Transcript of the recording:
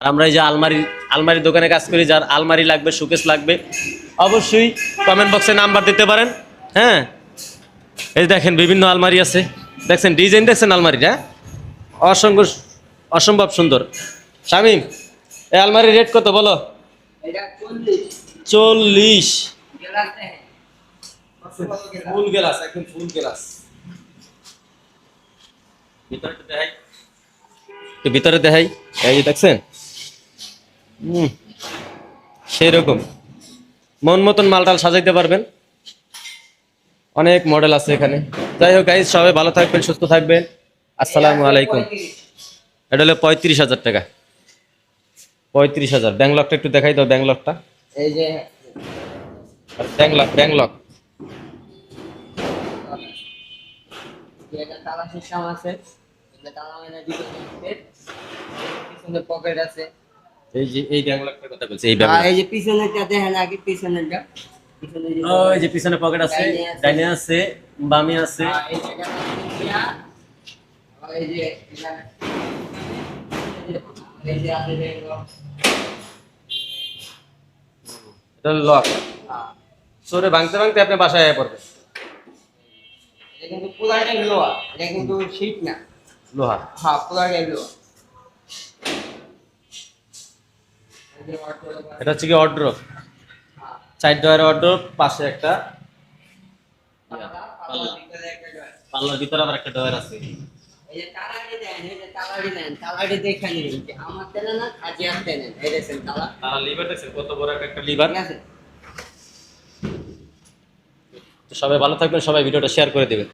আমরা এই যে আলমারি দোকানে কাজ করি, যার আলমারি লাগবে, শোকেস লাগবে, অবশ্যই কমেন্ট বক্সে নাম্বার দিতে পারেন। হ্যাঁ, এই দেখেন বিভিন্ন আলমারি আছে, দেখছেন ডিজাইন, দেখছেন আলমারিটা অসম্ভব সুন্দর। শামিম, এই আলমারির রেট কত বলো? 40। ফুল গ্লাস, একদম ফুল গ্লাস। ভিতরে দেখাই, এই যে দেখছেন, সেই রকম মন মতন মালটাল সাজাইতে পারবেন। অনেক মডেল আছে এখানে। যাই হোক গাইজ, সবাই ভালো থাকবেন, সুস্থ থাকবেন। আসসালামু আলাইকুম। এটা হলো 35,000 টাকা। 35,000। ব্যাংলকটা একটু দেখাই দাও, ব্যাংলকটা। এই যে ব্যাংলক এটা তালা সিস্টেম আছে, এটা তালা মানে দিতে পিছনে পকেট আছে। এই যে এই ব্যাংলকটার কথা বলছি, এই আর ব্যাংলক। এই যে পিছনেরটা দেখেন আগে, পিছনেরটা পিছনে যে ওই যে পিছনে পকেট আছে, ডাইনে আছে, বামে আছে। এই জায়গাটা দিয়া আর এই যে এই যে আছে যে এটা লক। হ্যাঁ, সরে ভাঙতে ভাঙতে আপনি বাসায় আয়া পড়বেন। এটা কিন্তু পুরাটাই লোহা, এটা কিন্তু শীট না। লোহা। হ্যাঁ, পুরাটাই লোহা। এটা হচ্ছে কি অর্ড্রপ, 4 ডয়ার অর্ড্রপ, পাশে একটা পাল্লার ভিতরে আবার একটা ডয়ার আছে। এই যে তালাটি দেন, এই যে তালাটি দেন, তালাটি দেখে নিন যে আমার তেলে না কাজিয়ার তেলে, এই দেখেন তালা। তারা লিভার দেখছেন, কত বড় একটা লিভার। ঠিক আছে। তো সবাই ভালো থাকবেন, সবাই ভিডিওটা শেয়ার করে দেবেন।